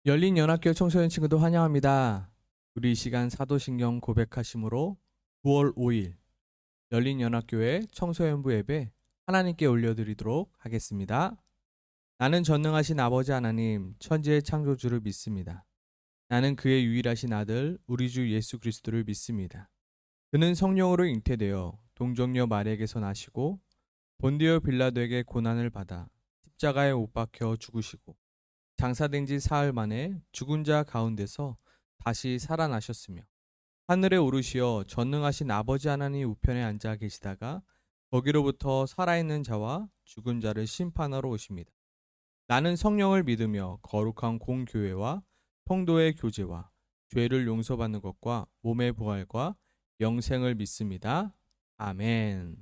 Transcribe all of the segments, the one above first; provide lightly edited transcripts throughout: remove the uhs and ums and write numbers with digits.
열린연합교회 청소년 친구들 환영합니다. 우리 이 시간 사도신경 고백하심으로 9월 5일 열린연합교회 청소년부 예배 하나님께 올려드리도록 하겠습니다. 나는 전능하신 아버지 하나님 천지의 창조주를 믿습니다. 나는 그의 유일하신 아들 우리 주 예수 그리스도를 믿습니다. 그는 성령으로 잉태되어 동정녀 마리아에게서 나시고 본디오 빌라도에게 고난을 받아 십자가에 못 박혀 죽으시고 장사된 지 사흘 만에 죽은 자 가운데서 다시 살아나셨으며 하늘에 오르시어 전능하신 아버지 하나님 우편에 앉아 계시다가 거기로부터 살아있는 자와 죽은 자를 심판하러 오십니다. 나는 성령을 믿으며 거룩한 공교회와 통도의 교제와 죄를 용서받는 것과 몸의 부활과 영생을 믿습니다. 아멘.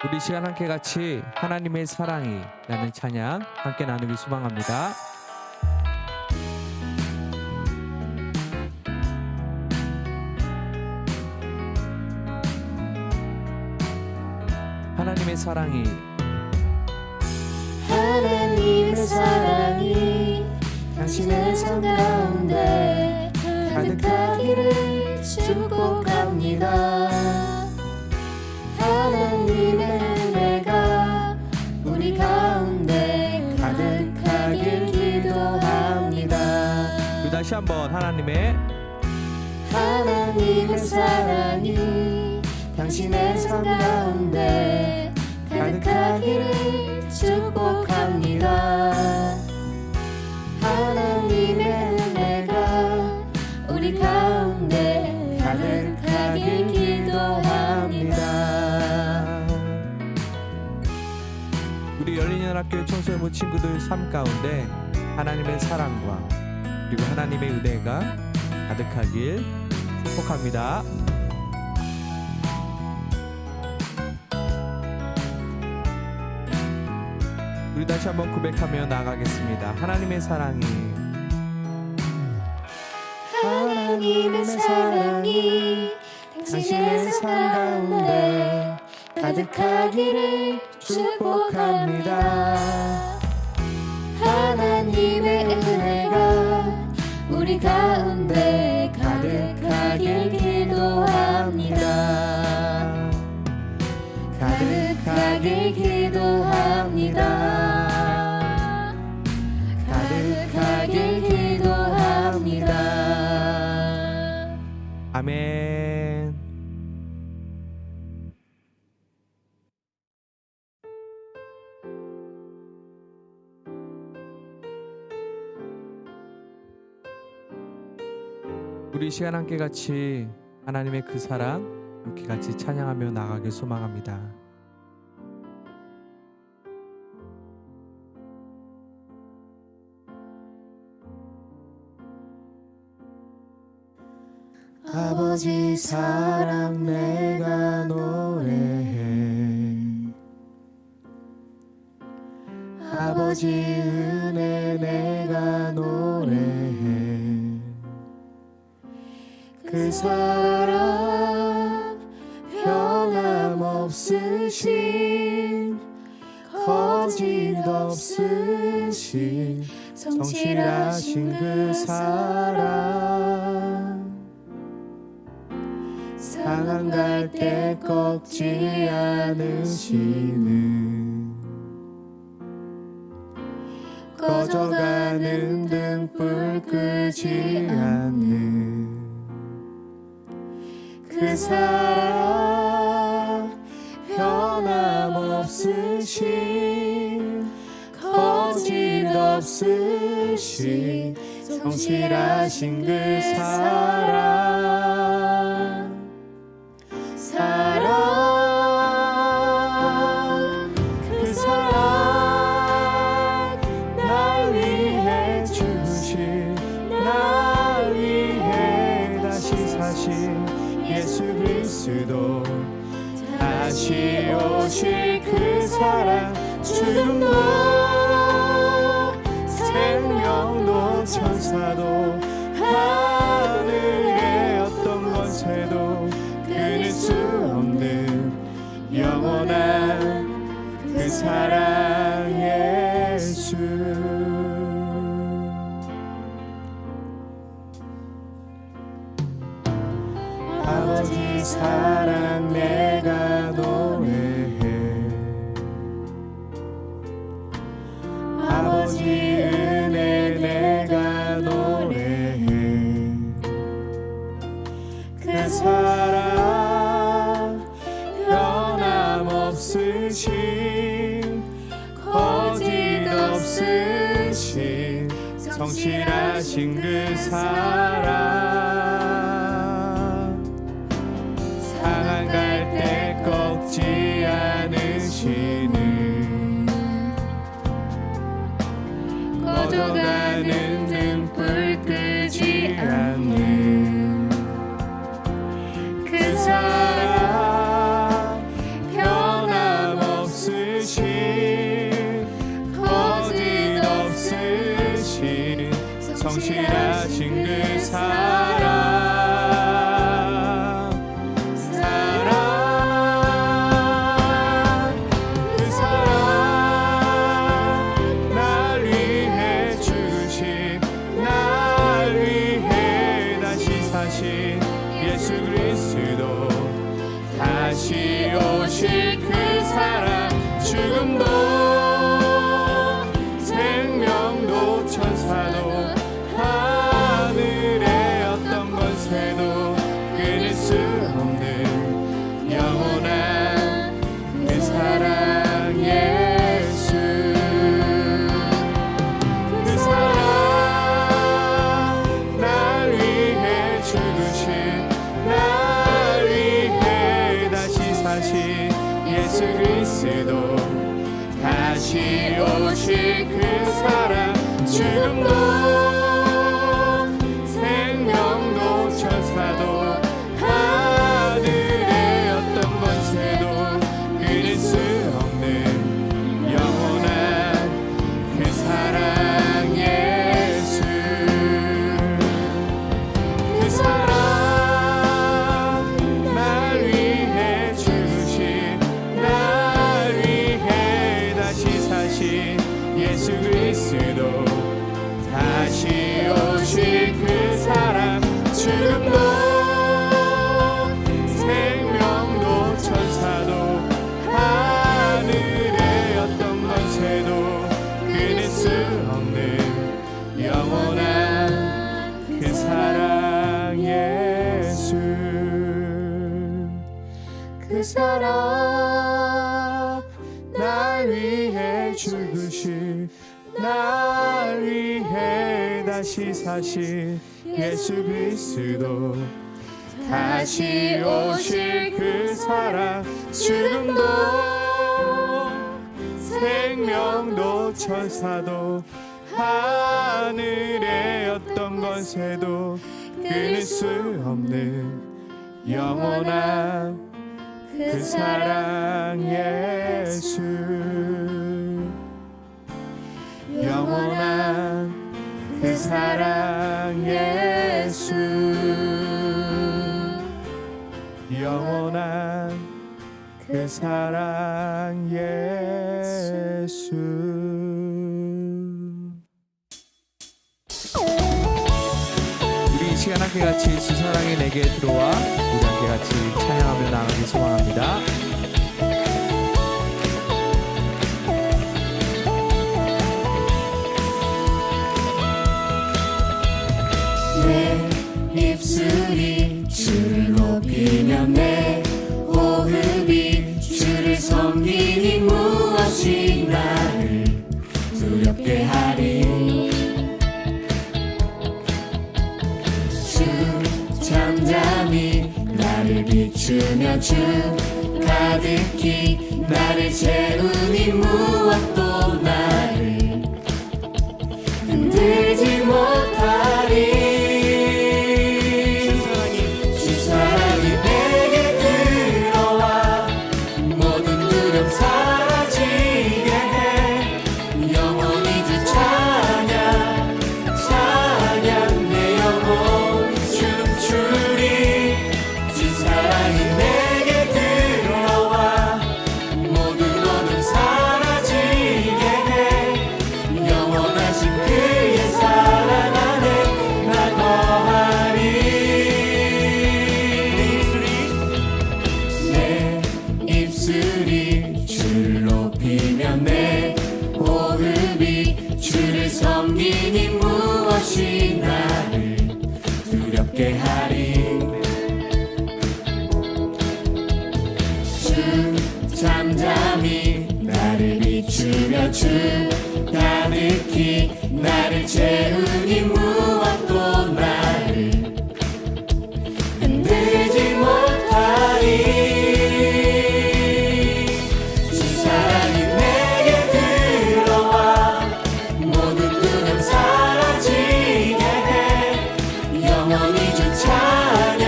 우리 시간 함께 같이 하나님의 사랑이 라는 찬양 함께 나누기 소망합니다. 하나님의 사랑이 하나님의 사랑이 당신의 삶 가운데 가득하기를 축복합니다. 하나님의 은혜가 우리 가운데 가득하길 기도합니다. 또 다시 한번 하나님의 사랑이 당신의 삶 가운데 가득하기를 축복합니다. 하나님의 은혜가 우리 가운데 가득하길 기도합니다. 우리 열린연합교회 청소년부 친구들 삶 가운데 하나님의 사랑과 그리고 하나님의 은혜가 가득하길 축복합니다. 우리 다시 한번 고백하며 나아가겠습니다. 하나님의 사랑이 당신의 삶 가운데 가득하기를 축복합니다. 하나님의 은혜가 우리 가운데 가득하길 기도합니다. 가득하길 기도합니다. 가득하길 기도합니다. 아멘. 우리 시간 함께 같이 하나님의 그 사랑 함께 같이 찬양하며 나가길 소망합니다. 아버지 사랑 내가 노래해. 아버지 은혜 내가 노래해. 그 사랑 변함없으신 거짓 없으신 성실하신 그 사랑 상한 갈 때 꺾지 않으시는 꺼져가는 등불 끄지 않는 그 사랑 변함없으신 거짓 없으신 성실하신 그 사랑 그 사랑 날 위해 주신 날 위해 다시 사신 예수 그리스도 다시 오실 그 사랑 죽음도 생명도 천사도 하늘의 어떤 권세도 끊을 수 없는 영원한 그 그 사랑 예수. 아버지 사랑 내가 노래해. 아버지 은혜 내가 노래해. 그 사랑 변함없으신 거짓 없으신 성실하신 그 사랑 상한 갈대 꺾지 않으시는 꺼져가는 등불 끄지 않는 그 사랑 변함없으신 거짓 없으신 성실하신 그 사랑 그 사랑 날 위해 주신 날 위해 다시 사신 예수 그리스도 다시 오실 그 사랑 죽음도 생명도 천사도 하늘의 어떤 권세도 끊을 수 없는 영원한 그 사랑 예수. 그 사랑 날 위해 죽으신 날 위해 다시 사신 예수 그리스도 다시 오실 그 사랑 죽음도 생명도 천사도 하늘의 어떤 권세도 끊을 수 없는 영원한 그 사랑 예수. 그 사랑 날 위해 주신 날 위해 다시 사신 예수 그리스도 다시 오실 그 사랑 죽음도 생명도 천사도 하늘의 어떤 권세도 끊을 수 없는 영원한 그 사랑 예수. 그 사랑 날 위해 죽으신 날 위해 다시 사신 예수 그리스도 다시 오실 그 사랑 죽음도 생명도 천사도 하늘의 어떤 권세도 끊을 수 없는 영원한 그 사랑 예수. 영원한 그 사랑 예수. 영원한 그 사랑 예수. 우리 이 시간 함께 같이 주 사랑이 내게 들어와 우리 함께 같이 찬양하며 나가기 소망합니다. 내 입술이 주를 높이며 내 호흡이 주를 섬기니 무엇이 나를 두렵게 하리. 주 잠잠히 나를 비추며 주 가득히 나를 채우니 무엇도 나를 흔들지 못하리. 사랑이 내게 들어와 모든 어둠 입술이 주를 높이며 내 호흡이 주를 섬기니 무엇이 나를 두렵게 하리. 주 잠잠히 나를 비추며 주 가득히 나를 채우니 무엇도 나를 흔들지 못하리. 주 사랑이 내게 들어와 모든 두려움 사라지게 해. 영원히 주 찬양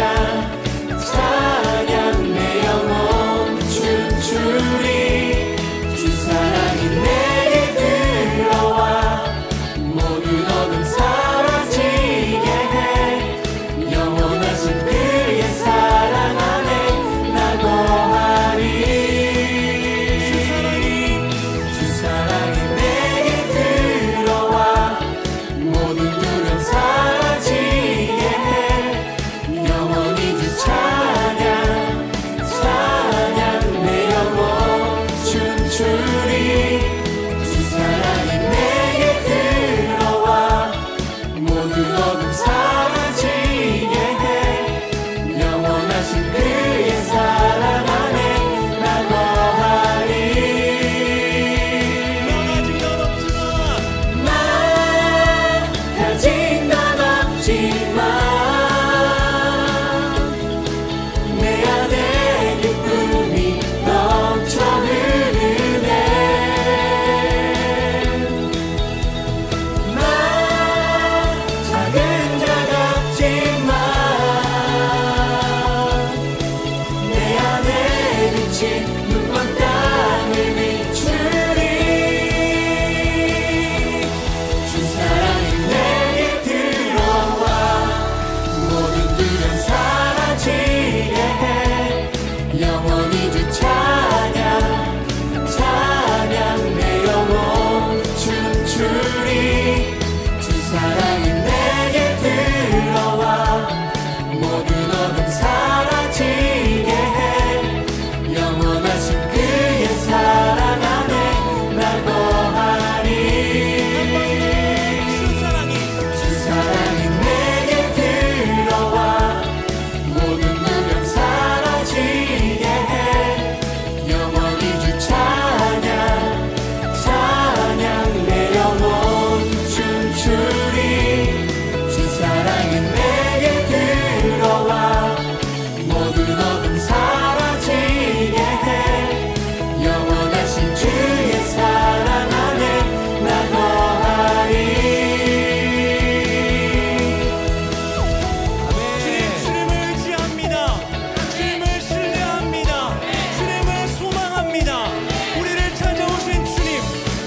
찬양 내 영혼 춤추리. 주 사랑이 내게 들어와 모든 어둠 사라지게 해. 영원하신 그의 사랑 안에 나 거하리. 주 사랑이 내게 들어와 모든 두려움 사라지게 해. 영원히 주 찬양 찬양 내 영혼 춤추리. 주 사랑이 내게 들어와 모든 어둠 사라지게 해. 영원하신 그의 사랑 안에 나 거하리. 나 가진 건 없지만 내 안에 기쁨이 넘쳐 흐르네. 나 작은 자 같지만 내 안에 비친 눈먼 땅을 비추리. 주 사랑이 내게 들어와 모든 두려움 사라지게 해. 영원히 주 찬양 찬양 내 영혼 춤추리. 주 사랑이 내게 들어와 모든 어둠 사라지게 해. 영원하신 그의 사랑 안에 나 거하리. 주 사랑이 내게 들어와 모든 두려움 사라지게 해. 영원히 주 찬양 찬양 내 영혼 춤추리. 주 사랑이 내게 들어와 모든 어둠 사라지게 해. 영원하신 주의 사랑 안에 나 거하리. 주님을 의지합니다. 주님을 신뢰합니다. 주님을 소망합니다. 우리를 찾아오신 주님,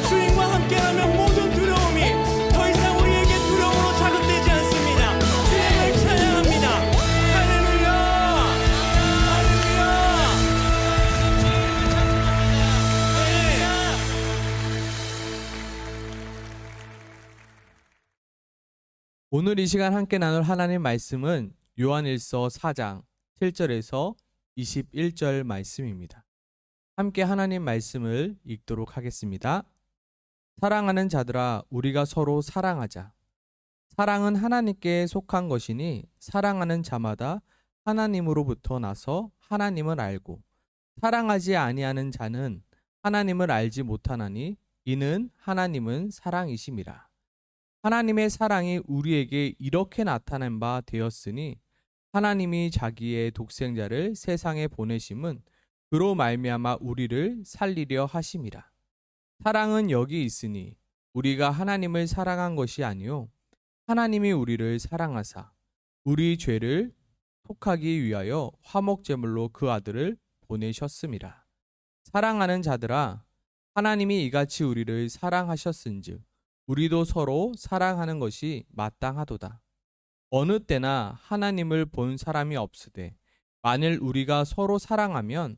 주님과 함께하면 모든 두려움이 더 이상 우리에게 두려움으로 자극되지 않습니다. 주님을 찬양합니다. 할렐루야, 할렐루야. 오늘 이 시간 함께 나눌 하나님 말씀은 요한일서 4장 7절에서 21절 말씀입니다. 함께 하나님 말씀을 읽도록 하겠습니다. 사랑하는 자들아, 우리가 서로 사랑하자. 사랑은 하나님께 속한 것이니 사랑하는 자마다 하나님으로부터 나서 하나님을 알고 사랑하지 아니하는 자는 하나님을 알지 못하나니 이는 하나님은 사랑이심이라. 하나님의 사랑이 우리에게 이렇게 나타난 바 되었으니 하나님이 자기의 독생자를 세상에 보내심은 그로 말미암아 우리를 살리려 하심이라. 사랑은 여기 있으니 우리가 하나님을 사랑한 것이 아니요 하나님이 우리를 사랑하사 우리 죄를 속하기 위하여 화목제물로 그 아들을 보내셨음이라. 사랑하는 자들아, 하나님이 이같이 우리를 사랑하셨은즉 우리도 서로 사랑하는 것이 마땅하도다. 어느 때나 하나님을 본 사람이 없으되 만일 우리가 서로 사랑하면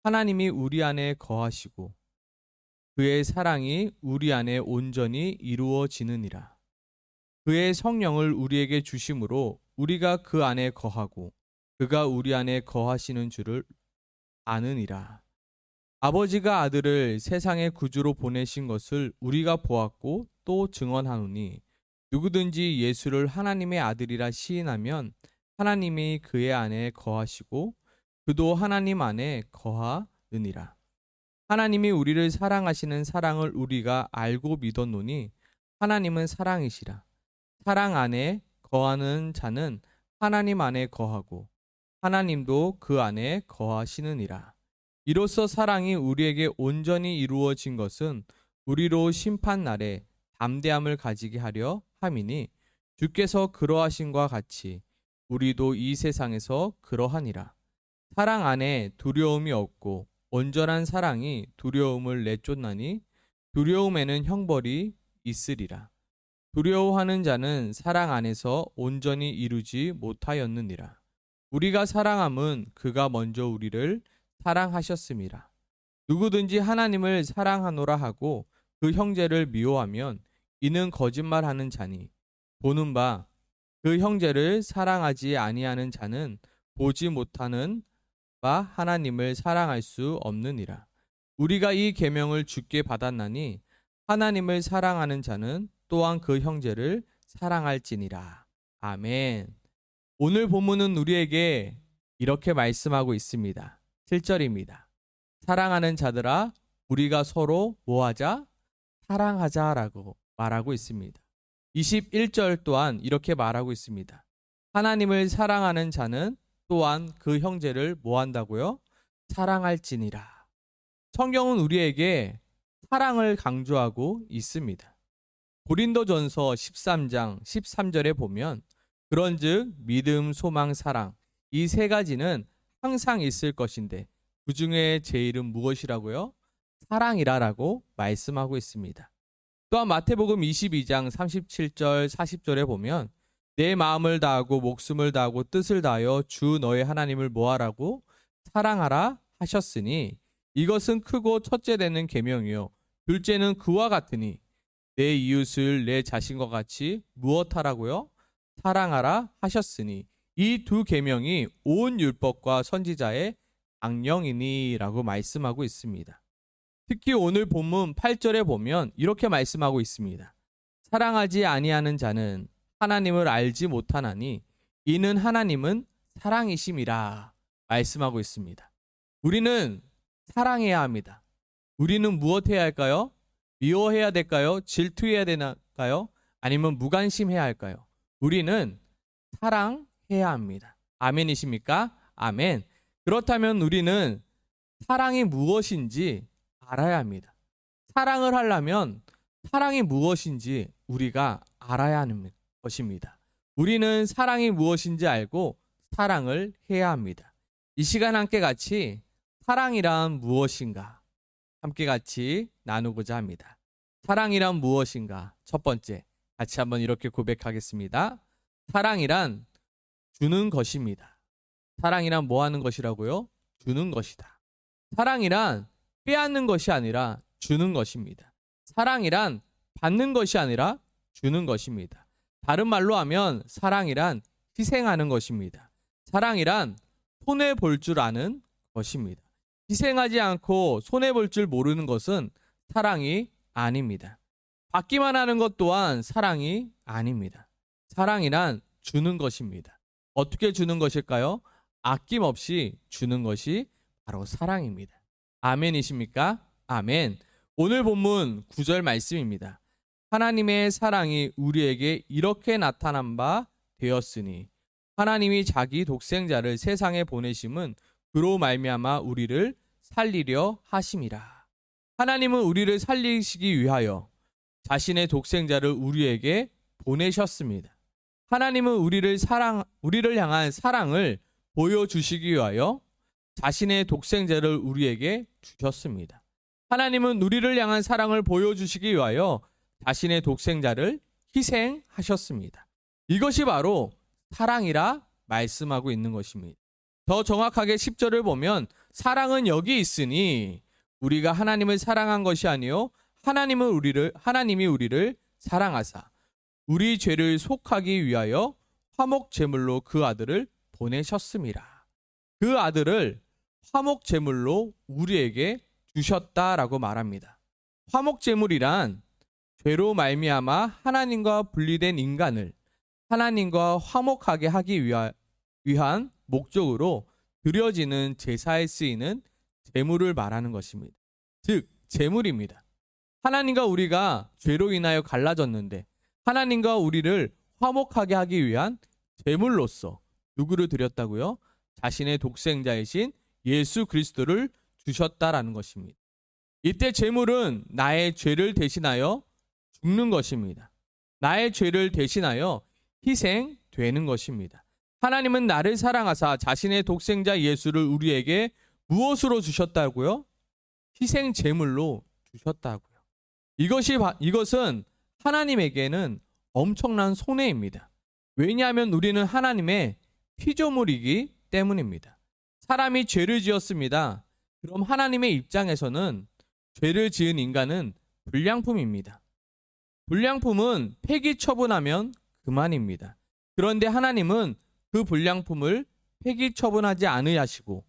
하나님이 우리 안에 거하시고 그의 사랑이 우리 안에 온전히 이루어지느니라. 그의 성령을 우리에게 주심으로 우리가 그 안에 거하고 그가 우리 안에 거하시는 줄을 아느니라. 아버지가 아들을 세상의 구주로 보내신 것을 우리가 보았고 또 증언하노니 누구든지 예수를 하나님의 아들이라 시인하면 하나님이 그의 안에 거하시고 그도 하나님 안에 거하느니라. 하나님이 우리를 사랑하시는 사랑을 우리가 알고 믿었노니 하나님은 사랑이시라. 사랑 안에 거하는 자는 하나님 안에 거하고 하나님도 그 안에 거하시느니라. 이로써 사랑이 우리에게 온전히 이루어진 것은 우리로 심판 날에 담대함을 가지게 하려 함이니 주께서 그러하신과 같이 우리도 이 세상에서 그러하니라. 사랑 안에 두려움이 없고 온전한 사랑이 두려움을 내쫓나니 두려움에는 형벌이 있으리라. 두려워하는 자는 사랑 안에서 온전히 이루지 못하였느니라. 우리가 사랑함은 그가 먼저 우리를 사랑하셨음이라. 누구든지 하나님을 사랑하노라 하고 그 형제를 미워하면 이는 거짓말하는 자니 보는 바 그 형제를 사랑하지 아니하는 자는 보지 못하는 바 하나님을 사랑할 수 없느니라. 우리가 이 계명을 주께 받았나니 하나님을 사랑하는 자는 또한 그 형제를 사랑할지니라. 아멘. 오늘 본문은 우리에게 이렇게 말씀하고 있습니다. 7절입니다. 사랑하는 자들아 우리가 서로 뭐하자? 사랑하자라고 말하고 있습니다. 21절 또한 이렇게 말하고 있습니다. 하나님을 사랑하는 자는 또한 그 형제를 뭐한다고요? 사랑할지니라. 성경은 우리에게 사랑을 강조하고 있습니다. 고린도전서 13장 13절에 보면 그런즉 믿음, 소망, 사랑 이 세 가지는 항상 있을 것인데 그 중에 제일은 무엇이라고요? 사랑이라라고 말씀하고 있습니다. 또한 마태복음 22장 37절 40절에 보면 내 마음을 다하고 목숨을 다하고 뜻을 다하여 주 너의 하나님을 뭐하라고? 사랑하라 하셨으니 이것은 크고 첫째 되는 계명이요 둘째는 그와 같으니 내 이웃을 내 자신과 같이 무엇하라고요? 사랑하라 하셨으니 이 두 계명이 온 율법과 선지자의 강령이니라고 말씀하고 있습니다. 특히 오늘 본문 8절에 보면 이렇게 말씀하고 있습니다. 사랑하지 아니하는 자는 하나님을 알지 못하나니 이는 하나님은 사랑이심이라 말씀하고 있습니다. 우리는 사랑해야 합니다. 우리는 무엇해야 할까요? 미워해야 될까요? 질투해야 되나요? 아니면 무관심해야 할까요? 우리는 사랑해야 합니다. 아멘이십니까? 아멘. 그렇다면 우리는 사랑이 무엇인지 알아야 합니다. 사랑을 하려면 사랑이 무엇인지 우리가 알아야 하는 것입니다. 우리는 사랑이 무엇인지 알고 사랑을 해야 합니다. 이 시간 함께 같이 사랑이란 무엇인가 함께 같이 나누고자 합니다. 사랑이란 무엇인가? 첫 번째, 같이 한번 이렇게 고백하겠습니다. 사랑이란 주는 것입니다. 사랑이란 뭐 하는 것이라고요? 주는 것이다. 사랑이란 빼앗는 것이 아니라 주는 것입니다. 사랑이란 받는 것이 아니라 주는 것입니다. 다른 말로 하면 사랑이란 희생하는 것입니다. 사랑이란 손해볼 줄 아는 것입니다. 희생하지 않고 손해볼 줄 모르는 것은 사랑이 아닙니다. 받기만 하는 것 또한 사랑이 아닙니다. 사랑이란 주는 것입니다. 어떻게 주는 것일까요? 아낌없이 주는 것이 바로 사랑입니다. 아멘이십니까? 아멘. 오늘 본문 9절 말씀입니다. 하나님의 사랑이 우리에게 이렇게 나타난 바 되었으니 하나님이 자기 독생자를 세상에 보내심은 그로 말미암아 우리를 살리려 하심이라. 하나님은 우리를 살리시기 위하여 자신의 독생자를 우리에게 보내셨습니다. 하나님은 우리를 향한 사랑을 보여주시기 위하여 자신의 독생자를 우리에게 주셨습니다. 하나님은 우리를 향한 사랑을 보여주시기 위하여 자신의 독생자를 희생하셨습니다. 이것이 바로 사랑이라 말씀하고 있는 것입니다. 더 정확하게 10절을 보면 사랑은 여기 있으니 우리가 하나님을 사랑한 것이 아니요 하나님이 우리를 사랑하사 우리 죄를 속하기 위하여 화목 제물로 그 아들을 보내셨음이라. 그 아들을 화목 제물로 우리에게 주셨다라고 말합니다. 화목제물이란 죄로 말미암아 하나님과 분리된 인간을 하나님과 화목하게 하기 위한 목적으로 드려지는 제사에 쓰이는 제물을 말하는 것입니다. 즉, 제물입니다. 하나님과 우리가 죄로 인하여 갈라졌는데 하나님과 우리를 화목하게 하기 위한 제물로서 누구를 드렸다고요? 자신의 독생자이신 예수 그리스도를 주셨다라는 것입니다. 이때 제물은 나의 죄를 대신하여 죽는 것입니다. 나의 죄를 대신하여 희생되는 것입니다. 하나님은 나를 사랑하사 자신의 독생자 예수를 우리에게 무엇으로 주셨다고요? 희생 제물로 주셨다고요. 이것은 하나님에게는 엄청난 손해입니다. 왜냐하면 우리는 하나님의 피조물이기 때문입니다. 사람이 죄를 지었습니다. 그럼 하나님의 입장에서는 죄를 지은 인간은 불량품입니다. 불량품은 폐기 처분하면 그만입니다. 그런데 하나님은 그 불량품을 폐기 처분하지 않으시고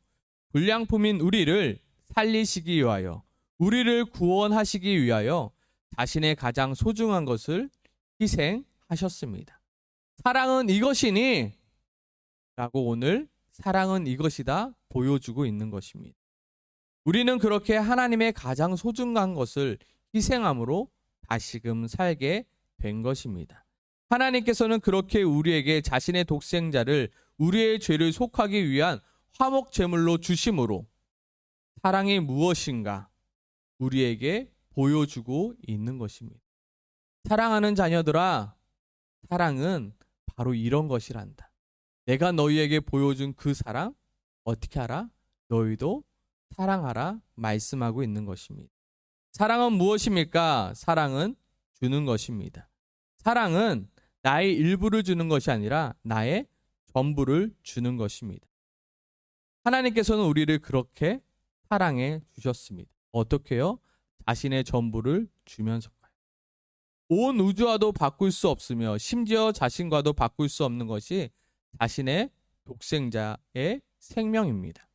불량품인 우리를 살리시기 위하여, 우리를 구원하시기 위하여 자신의 가장 소중한 것을 희생하셨습니다. 사랑은 이것이니? 라고 오늘 사랑은 이것이다 보여주고 있는 것입니다. 우리는 그렇게 하나님의 가장 소중한 것을 희생함으로 다시금 살게 된 것입니다. 하나님께서는 그렇게 우리에게 자신의 독생자를 우리의 죄를 속하기 위한 화목제물로 주심으로 사랑이 무엇인가 우리에게 보여주고 있는 것입니다. 사랑하는 자녀들아, 사랑은 바로 이런 것이란다. 내가 너희에게 보여준 그 사랑 어떻게 하라? 너희도 사랑하라 말씀하고 있는 것입니다. 사랑은 무엇입니까? 사랑은 주는 것입니다. 사랑은 나의 일부를 주는 것이 아니라 나의 전부를 주는 것입니다. 하나님께서는 우리를 그렇게 사랑해 주셨습니다. 어떻게요? 자신의 전부를 주면서까지. 온 우주와도 바꿀 수 없으며 심지어 자신과도 바꿀 수 없는 것이 자신의 독생자의 생명입니다.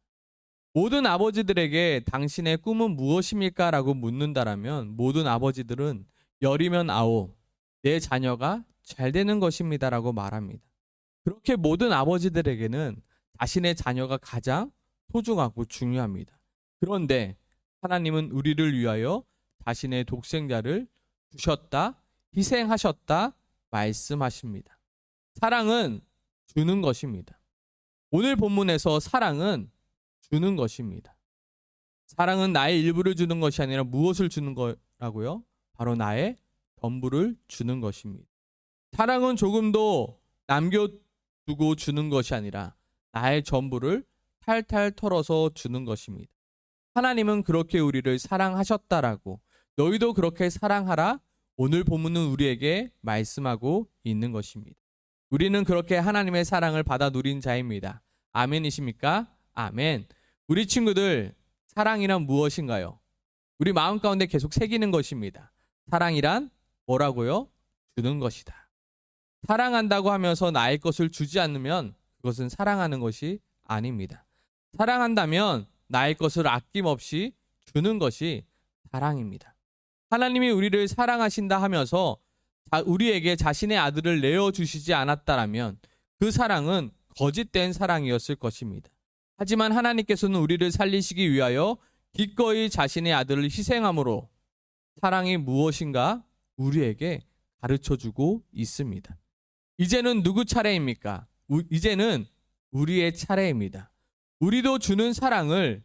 모든 아버지들에게 당신의 꿈은 무엇입니까? 라고 묻는다라면 모든 아버지들은 열이면 아홉, 내 자녀가 잘 되는 것입니다 라고 말합니다. 그렇게 모든 아버지들에게는 자신의 자녀가 가장 소중하고 중요합니다. 그런데 하나님은 우리를 위하여 자신의 독생자를 주셨다, 희생하셨다 말씀하십니다. 사랑은 주는 것입니다. 오늘 본문에서 사랑은 주는 것입니다. 사랑은 나의 일부를 주는 것이 아니라 무엇을 주는 거라고요? 바로 나의 전부를 주는 것입니다. 사랑은 조금도 남겨두고 주는 것이 아니라 나의 전부를 탈탈 털어서 주는 것입니다. 하나님은 그렇게 우리를 사랑하셨다라고, 너희도 그렇게 사랑하라 오늘 본문은 우리에게 말씀하고 있는 것입니다. 우리는 그렇게 하나님의 사랑을 받아 누린 자입니다. 아멘이십니까? 아멘. 우리 친구들, 사랑이란 무엇인가요? 우리 마음 가운데 계속 새기는 것입니다. 사랑이란 뭐라고요? 주는 것이다. 사랑한다고 하면서 나의 것을 주지 않으면 그것은 사랑하는 것이 아닙니다. 사랑한다면 나의 것을 아낌없이 주는 것이 사랑입니다. 하나님이 우리를 사랑하신다 하면서 우리에게 자신의 아들을 내어주시지 않았다라면 그 사랑은 거짓된 사랑이었을 것입니다. 하지만 하나님께서는 우리를 살리시기 위하여 기꺼이 자신의 아들을 희생함으로 사랑이 무엇인가 우리에게 가르쳐주고 있습니다. 이제는 누구 차례입니까? 이제는 우리의 차례입니다. 우리도 주는 사랑을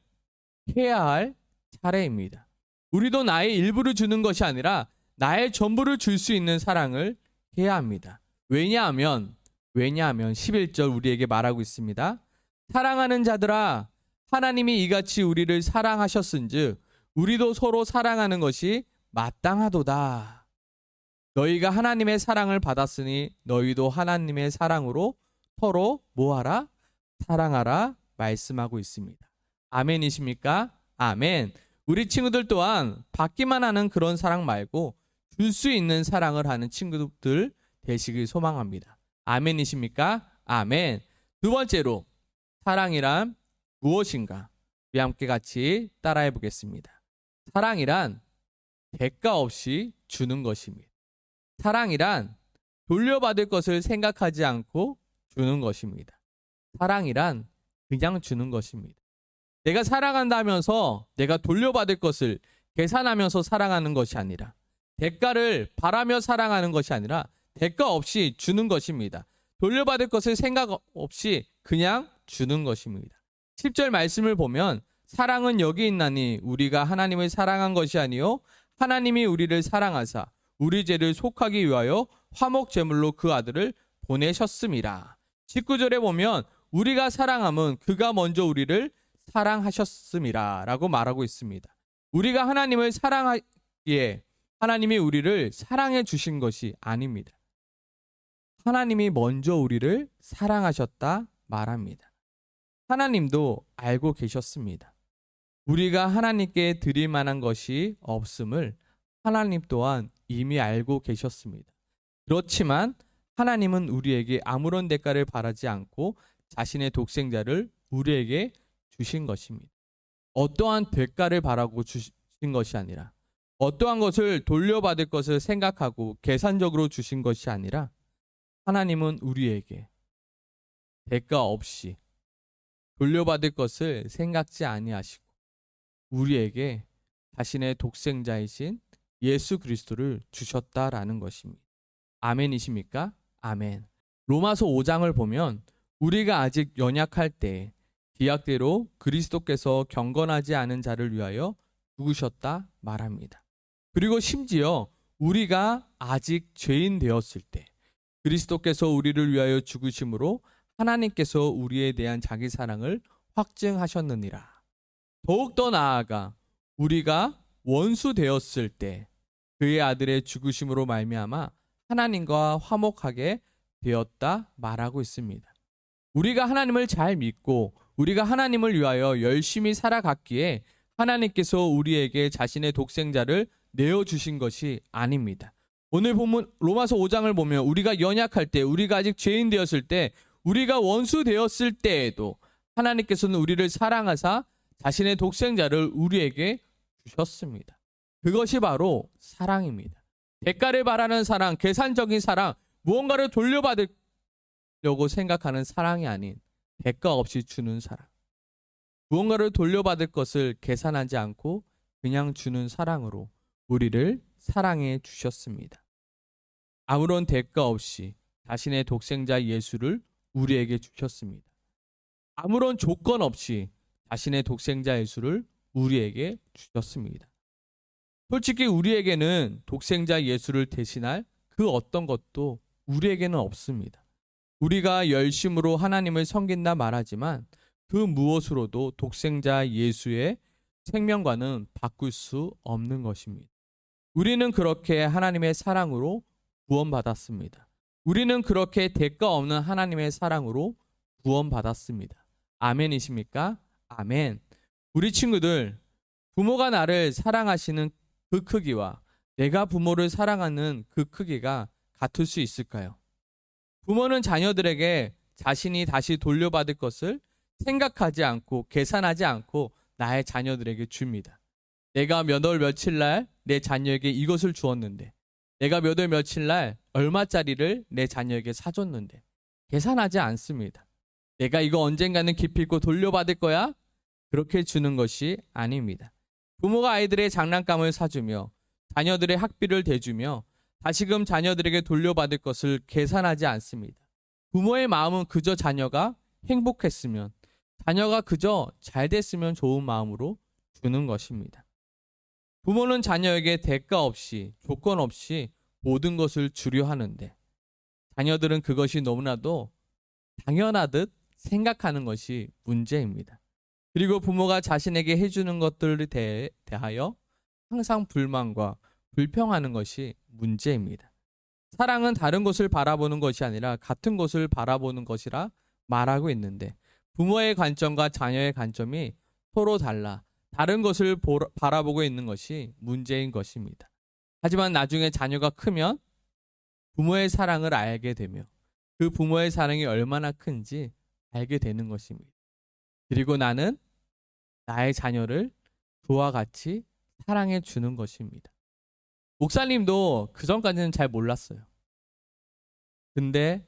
해야 할 차례입니다. 우리도 나의 일부를 주는 것이 아니라 나의 전부를 줄 수 있는 사랑을 해야 합니다. 왜냐하면 11절 우리에게 말하고 있습니다. 사랑하는 자들아, 하나님이 이같이 우리를 사랑하셨은즉 우리도 서로 사랑하는 것이 마땅하도다. 너희가 하나님의 사랑을 받았으니 너희도 하나님의 사랑으로 서로 뭐하라? 사랑하라 말씀하고 있습니다. 아멘이십니까? 아멘. 우리 친구들 또한 받기만 하는 그런 사랑 말고 줄 수 있는 사랑을 하는 친구들 되시길 소망합니다. 아멘이십니까? 아멘. 두 번째로 사랑이란 무엇인가? 우리 함께 같이 따라해 보겠습니다. 사랑이란 대가 없이 주는 것입니다. 사랑이란 돌려받을 것을 생각하지 않고 주는 것입니다. 사랑이란 그냥 주는 것입니다. 내가 사랑한다면서 내가 돌려받을 것을 계산하면서 사랑하는 것이 아니라, 대가를 바라며 사랑하는 것이 아니라 대가 없이 주는 것입니다. 돌려받을 것을 생각 없이 그냥 주는 것입니다. 10절 말씀을 보면 사랑은 여기 있나니 우리가 하나님을 사랑한 것이 아니요 하나님이 우리를 사랑하사 우리 죄를 속하기 위하여 화목 제물로 그 아들을 보내셨음이라. 19절에 보면 우리가 사랑함은 그가 먼저 우리를 사랑하셨음이라 라고 말하고 있습니다. 우리가 하나님을 사랑하기에 하나님이 우리를 사랑해 주신 것이 아닙니다. 하나님이 먼저 우리를 사랑하셨다 말합니다. 하나님도 알고 계셨습니다. 우리가 하나님께 드릴 만한 것이 없음을 하나님 또한 이미 알고 계셨습니다. 그렇지만 하나님은 우리에게 아무런 대가를 바라지 않고 자신의 독생자를 우리에게 주신 것입니다. 어떠한 대가를 바라고 주신 것이 아니라, 어떠한 것을 돌려받을 것을 생각하고 계산적으로 주신 것이 아니라, 하나님은 우리에게 대가 없이 돌려받을 것을 생각지 아니하시고 우리에게 자신의 독생자이신 예수 그리스도를 주셨다라는 것입니다. 아멘이십니까? 아멘. 로마서 5장을 보면 우리가 아직 연약할 때 기약대로 그리스도께서 경건하지 않은 자를 위하여 죽으셨다 말합니다. 그리고 심지어 우리가 아직 죄인 되었을 때 그리스도께서 우리를 위하여 죽으심으로 하나님께서 우리에 대한 자기 사랑을 확증하셨느니라. 더욱더 나아가 우리가 원수 되었을 때 그의 아들의 죽으심으로 말미암아 하나님과 화목하게 되었다 말하고 있습니다. 우리가 하나님을 잘 믿고 우리가 하나님을 위하여 열심히 살아갔기에 하나님께서 우리에게 자신의 독생자를 내어주신 것이 아닙니다. 오늘 본문 로마서 5장을 보면 우리가 연약할 때, 우리가 아직 죄인 되었을 때, 우리가 원수 되었을 때에도 하나님께서는 우리를 사랑하사 자신의 독생자를 우리에게 주셨습니다. 그것이 바로 사랑입니다. 대가를 바라는 사랑, 계산적인 사랑, 무언가를 돌려받으려고 생각하는 사랑이 아닌 대가 없이 주는 사랑. 무언가를 돌려받을 것을 계산하지 않고 그냥 주는 사랑으로 우리를 사랑해 주셨습니다. 아무런 대가 없이 자신의 독생자 예수를 우리에게 주셨습니다. 아무런 조건 없이 자신의 독생자 예수를 우리에게 주셨습니다. 솔직히 우리에게는 독생자 예수를 대신할 그 어떤 것도 우리에게는 없습니다. 우리가 열심으로 하나님을 섬긴다 말하지만 그 무엇으로도 독생자 예수의 생명과는 바꿀 수 없는 것입니다. 우리는 그렇게 하나님의 사랑으로 구원받았습니다. 우리는 그렇게 대가 없는 하나님의 사랑으로 구원받았습니다. 아멘이십니까? 아멘. 우리 친구들, 부모가 나를 사랑하시는 그 크기와 내가 부모를 사랑하는 그 크기가 같을 수 있을까요? 부모는 자녀들에게 자신이 다시 돌려받을 것을 생각하지 않고 계산하지 않고 나의 자녀들에게 줍니다. 내가 몇 월 며칠 날 내 자녀에게 이것을 주었는데, 내가 몇 월 며칠 날 얼마짜리를 내 자녀에게 사줬는데 계산하지 않습니다. 내가 이거 언젠가는 기필코 돌려받을 거야? 그렇게 주는 것이 아닙니다. 부모가 아이들의 장난감을 사주며 자녀들의 학비를 대주며 다시금 자녀들에게 돌려받을 것을 계산하지 않습니다. 부모의 마음은 그저 자녀가 행복했으면, 자녀가 그저 잘 됐으면 좋은 마음으로 주는 것입니다. 부모는 자녀에게 대가 없이, 조건 없이 모든 것을 주려 하는데 자녀들은 그것이 너무나도 당연하듯 생각하는 것이 문제입니다. 그리고 부모가 자신에게 해주는 것들에 대하여 항상 불만과 불평하는 것이 문제입니다. 사랑은 다른 것을 바라보는 것이 아니라 같은 것을 바라보는 것이라 말하고 있는데 부모의 관점과 자녀의 관점이 서로 달라 다른 것을 바라보고 있는 것이 문제인 것입니다. 하지만 나중에 자녀가 크면 부모의 사랑을 알게 되며 그 부모의 사랑이 얼마나 큰지 알게 되는 것입니다. 그리고 나는 나의 자녀를 그와 같이 사랑해 주는 것입니다. 목사님도 그 전까지는 잘 몰랐어요. 근데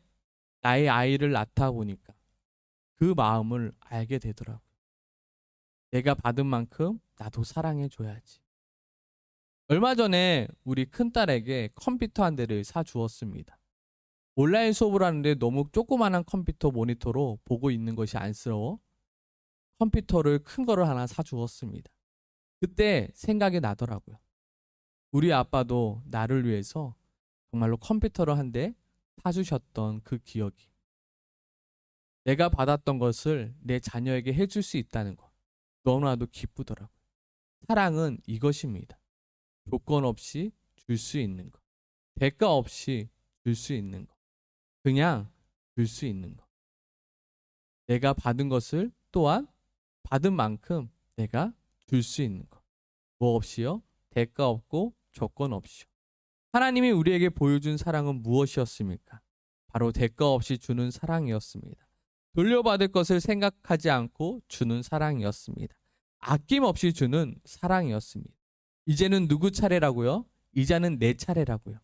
나의 아이를 낳다 보니까 그 마음을 알게 되더라고요. 내가 받은 만큼 나도 사랑해 줘야지. 얼마 전에 우리 큰딸에게 컴퓨터 한 대를 사주었습니다. 온라인 수업을 하는데 너무 조그마한 컴퓨터 모니터로 보고 있는 것이 안쓰러워 컴퓨터를 큰 거를 하나 사주었습니다. 그때 생각이 나더라고요. 우리 아빠도 나를 위해서 정말로 컴퓨터를 한 대 사주셨던 그 기억이. 내가 받았던 것을 내 자녀에게 해줄 수 있다는 것. 너무나도 기쁘더라고요. 사랑은 이것입니다. 조건 없이 줄 수 있는 것. 대가 없이 줄 수 있는 것. 그냥 줄 수 있는 것. 내가 받은 것을 또한 받은 만큼 내가 줄 수 있는 것. 뭐 없이요? 대가 없고 조건 없이요. 하나님이 우리에게 보여준 사랑은 무엇이었습니까? 바로 대가 없이 주는 사랑이었습니다. 돌려받을 것을 생각하지 않고 주는 사랑이었습니다. 아낌없이 주는 사랑이었습니다. 이제는 누구 차례라고요? 이제는 내 차례라고요.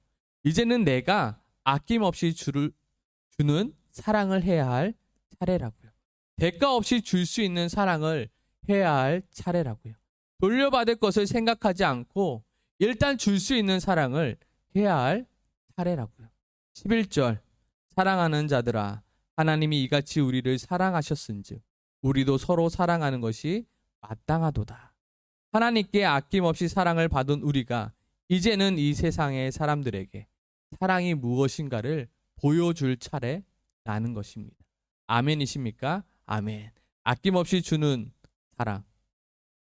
이제는 내가 아낌없이 주는 사랑을 해야 할 차례라고요. 대가 없이 줄 수 있는 사랑을 해야 할 차례라고요. 돌려받을 것을 생각하지 않고 일단 줄 수 있는 사랑을 해야 할 차례라고요. 11절 사랑하는 자들아 하나님이 이같이 우리를 사랑하셨은즉 우리도 서로 사랑하는 것이 마땅하도다. 하나님께 아낌없이 사랑을 받은 우리가 이제는 이 세상의 사람들에게 사랑이 무엇인가를 보여줄 차례 나는 것입니다. 아멘이십니까? 아멘. 아낌없이 주는 사랑.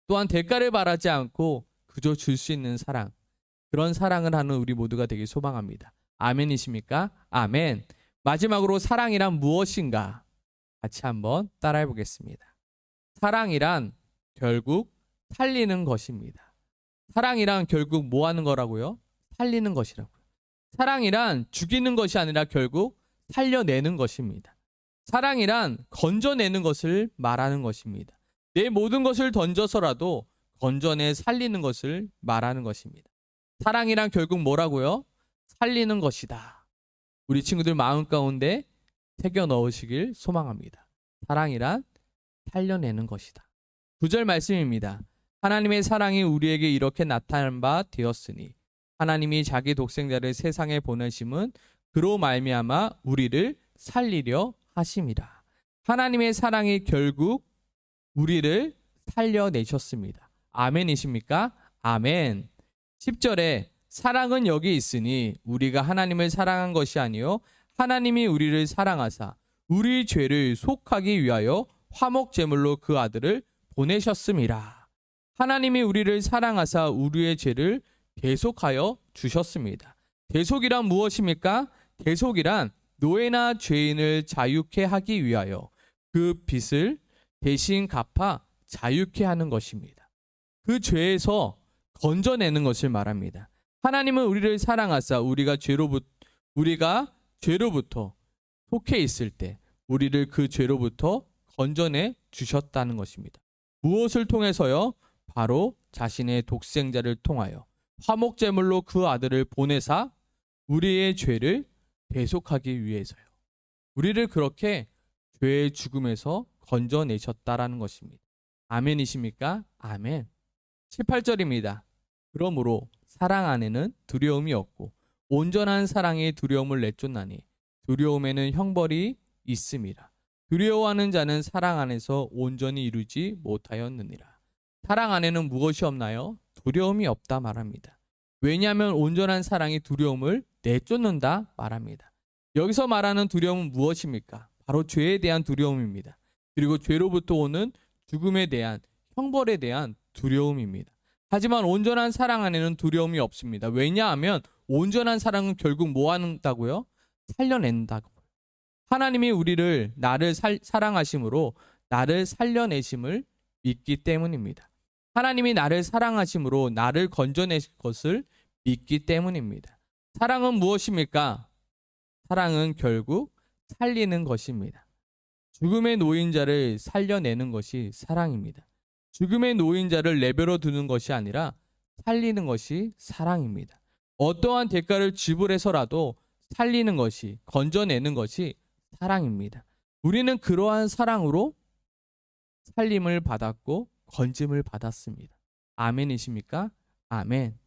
또한 대가를 바라지 않고 그저 줄 수 있는 사랑. 그런 사랑을 하는 우리 모두가 되길 소망합니다. 아멘이십니까? 아멘. 마지막으로 사랑이란 무엇인가? 같이 한번 따라해 보겠습니다. 사랑이란 결국 살리는 것입니다. 사랑이란 결국 뭐 하는 거라고요? 살리는 것이라고요. 사랑이란 죽이는 것이 아니라 결국 살려내는 것입니다. 사랑이란 건져내는 것을 말하는 것입니다. 내 모든 것을 던져서라도 건져내 살리는 것을 말하는 것입니다. 사랑이란 결국 뭐라고요? 살리는 것이다. 우리 친구들 마음 가운데 새겨 넣으시길 소망합니다. 사랑이란 살려내는 것이다. 9절 말씀입니다. 하나님의 사랑이 우리에게 이렇게 나타난 바 되었으니 하나님이 자기 독생자를 세상에 보내심은 그로 말미암아 우리를 살리려 하심이라. 하나님의 사랑이 결국 우리를 살려내셨습니다. 아멘이십니까? 아멘. 10절에 사랑은 여기 있으니 우리가 하나님을 사랑한 것이 아니요 하나님이 우리를 사랑하사 우리 죄를 속하기 위하여 화목 제물로 그 아들을 보내셨음이라. 하나님이 우리를 사랑하사 우리의 죄를 대속하여 주셨습니다. 대속이란 무엇입니까? 대속이란 노예나 죄인을 자유케 하기 위하여 그 빚을 대신 갚아 자유케 하는 것입니다. 그 죄에서 건져내는 것을 말합니다. 하나님은 우리를 사랑하사 우리가 죄로부터 속해 있을 때 우리를 그 죄로부터 건져내 주셨다는 것입니다. 무엇을 통해서요? 바로 자신의 독생자를 통하여 화목제물로 그 아들을 보내사 우리의 죄를 대속하기 위해서요. 우리를 그렇게 죄의 죽음에서 건져내셨다라는 것입니다. 아멘이십니까? 아멘. 18절입니다. 그러므로 사랑 안에는 두려움이 없고 온전한 사랑이 두려움을 내쫓나니 두려움에는 형벌이 있음이라. 두려워하는 자는 사랑 안에서 온전히 이루지 못하였느니라. 사랑 안에는 무엇이 없나요? 두려움이 없다 말합니다. 왜냐하면 온전한 사랑이 두려움을 내쫓는다 말합니다. 여기서 말하는 두려움은 무엇입니까? 바로 죄에 대한 두려움입니다. 그리고 죄로부터 오는 죽음에 대한 형벌에 대한 두려움입니다. 하지만 온전한 사랑 안에는 두려움이 없습니다. 왜냐하면 온전한 사랑은 결국 뭐 한다고요? 살려낸다고요. 하나님이 우리를 나를 사랑하심으로 나를 살려내심을 믿기 때문입니다. 하나님이 나를 사랑하심으로 나를 건져내실 것을 믿기 때문입니다. 사랑은 무엇입니까? 사랑은 결국 살리는 것입니다. 죽음의 노인자를 살려내는 것이 사랑입니다. 죽음의 노인자를 내버려 두는 것이 아니라 살리는 것이 사랑입니다. 어떠한 대가를 지불해서라도 살리는 것이, 건져내는 것이 사랑입니다. 우리는 그러한 사랑으로 살림을 받았고 건짐을 받았습니다. 아멘이십니까? 아멘.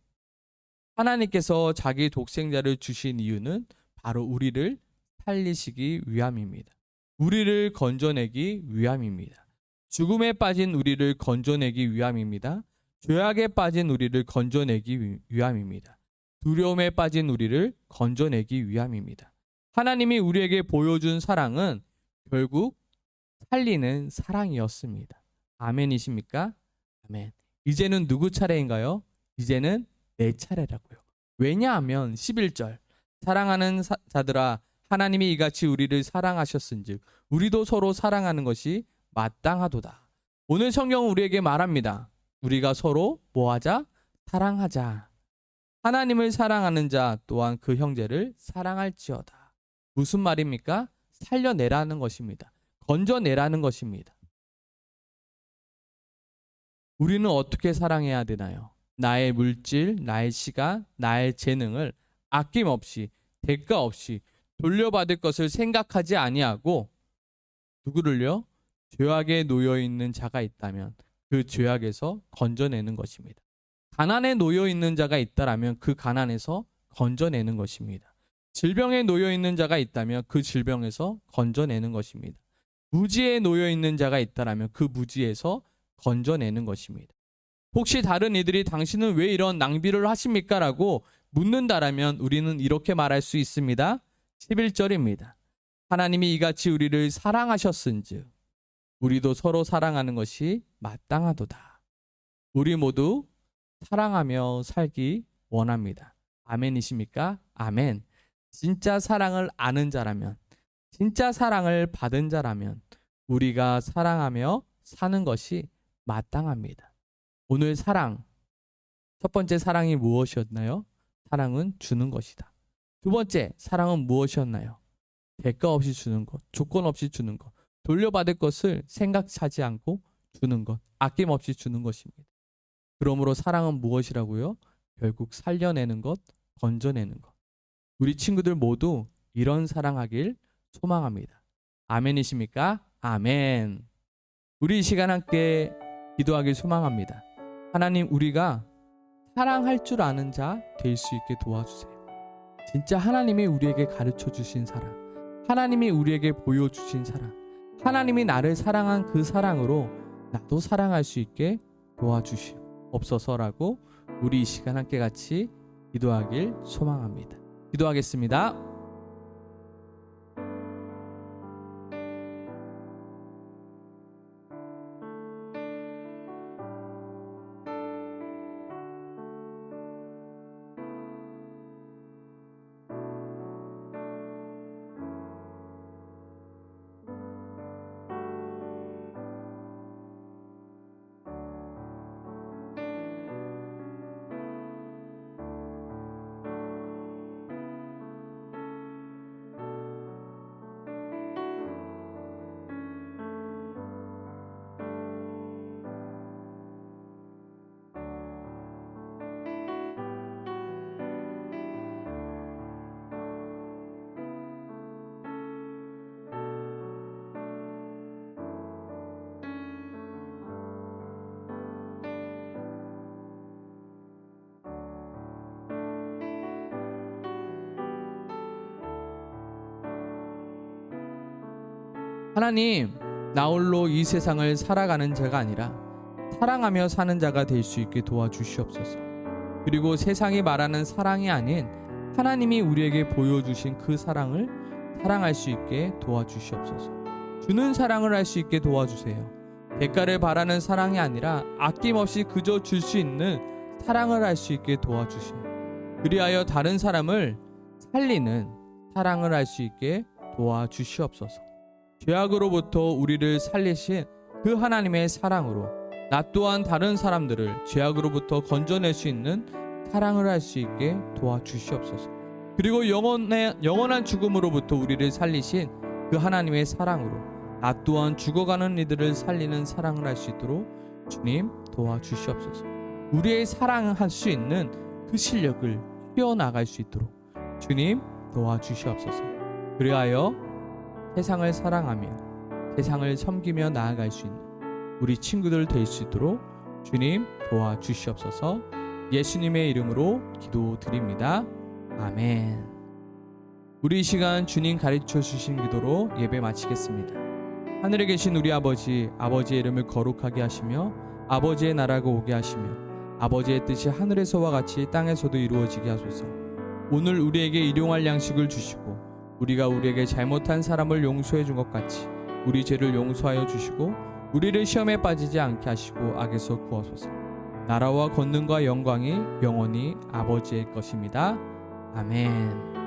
하나님께서 자기 독생자를 주신 이유는 바로 우리를 살리시기 위함입니다. 우리를 건져내기 위함입니다. 죽음에 빠진 우리를 건져내기 위함입니다. 죄악에 빠진 우리를 건져내기 위함입니다. 두려움에 빠진 우리를 건져내기 위함입니다. 하나님이 우리에게 보여준 사랑은 결국 살리는 사랑이었습니다. 아멘이십니까? 아멘. 이제는 누구 차례인가요? 이제는 내 차례라고요. 왜냐하면 11절 사랑하는 자들아 하나님이 이같이 우리를 사랑하셨은즉 우리도 서로 사랑하는 것이 마땅하도다. 오늘 성경은 우리에게 말합니다. 우리가 서로 뭐하자? 사랑하자. 하나님을 사랑하는 자 또한 그 형제를 사랑할지어다. 무슨 말입니까? 살려내라는 것입니다. 건져내라는 것입니다. 우리는 어떻게 사랑해야 되나요? 나의 물질, 나의 시간, 나의 재능을 아낌없이, 대가 없이 돌려받을 것을 생각하지 아니하고 누구를요? 죄악에 놓여 있는 자가 있다면 그 죄악에서 건져내는 것입니다. 가난에 놓여 있는 자가 있다라면 그 가난에서 건져내는 것입니다. 질병에 놓여 있는 자가 있다면 그 질병에서 건져내는 것입니다. 무지에 놓여 있는 자가 있다라면 그 무지에서 건져내는 것입니다. 혹시 다른 이들이 당신은 왜 이런 낭비를 하십니까? 라고 묻는다라면 우리는 이렇게 말할 수 있습니다. 11절입니다. 하나님이 이같이 우리를 사랑하셨은즉 우리도 서로 사랑하는 것이 마땅하도다. 우리 모두 사랑하며 살기 원합니다. 아멘이십니까? 아멘. 진짜 사랑을 아는 자라면, 진짜 사랑을 받은 자라면 우리가 사랑하며 사는 것이 마땅합니다. 오늘 사랑, 첫 번째 사랑이 무엇이었나요? 사랑은 주는 것이다. 두 번째 사랑은 무엇이었나요? 대가 없이 주는 것, 조건 없이 주는 것, 돌려받을 것을 생각하지 않고 주는 것, 아낌없이 주는 것입니다. 그러므로 사랑은 무엇이라고요? 결국 살려내는 것, 건져내는 것. 우리 친구들 모두 이런 사랑하길 소망합니다. 아멘이십니까? 아멘. 우리 이 시간 함께 기도하길 소망합니다. 하나님, 우리가 사랑할 줄 아는 자 될 수 있게 도와주세요. 진짜 하나님이 우리에게 가르쳐 주신 사랑, 하나님이 우리에게 보여주신 사랑, 하나님이 나를 사랑한 그 사랑으로 나도 사랑할 수 있게 도와주시옵소서라고 우리 이 시간 함께 같이 기도하길 소망합니다. 기도하겠습니다. 하나님, 나 홀로 이 세상을 살아가는 자가 아니라 사랑하며 사는 자가 될 수 있게 도와주시옵소서. 그리고 세상이 말하는 사랑이 아닌 하나님이 우리에게 보여주신 그 사랑을 사랑할 수 있게 도와주시옵소서. 주는 사랑을 할 수 있게 도와주세요. 대가를 바라는 사랑이 아니라 아낌없이 그저 줄 수 있는 사랑을 할 수 있게 도와주시오. 그리하여 다른 사람을 살리는 사랑을 할 수 있게 도와주시옵소서. 죄악으로부터 우리를 살리신 그 하나님의 사랑으로 나 또한 다른 사람들을 죄악으로부터 건져낼 수 있는 사랑을 할 수 있게 도와주시옵소서. 그리고 영원한 죽음으로부터 우리를 살리신 그 하나님의 사랑으로 나 또한 죽어가는 이들을 살리는 사랑을 할 수 있도록 주님 도와주시옵소서. 우리의 사랑할 수 있는 그 실력을 키워나갈 수 있도록 주님 도와주시옵소서. 그리하여 세상을 사랑하며 세상을 섬기며 나아갈 수 있는 우리 친구들 될 수 있도록 주님 도와주시옵소서. 예수님의 이름으로 기도드립니다. 아멘. 우리 이 시간 주님 가르쳐 주신 기도로 예배 마치겠습니다. 하늘에 계신 우리 아버지, 아버지의 이름을 거룩하게 하시며 아버지의 나라가 오게 하시며 아버지의 뜻이 하늘에서와 같이 땅에서도 이루어지게 하소서. 오늘 우리에게 일용할 양식을 주시고 우리가 우리에게 잘못한 사람을 용서해 준 것 같이 우리 죄를 용서하여 주시고 우리를 시험에 빠지지 않게 하시고 악에서 구하소서. 나라와 권능과 영광이 영원히 아버지의 것입니다. 아멘.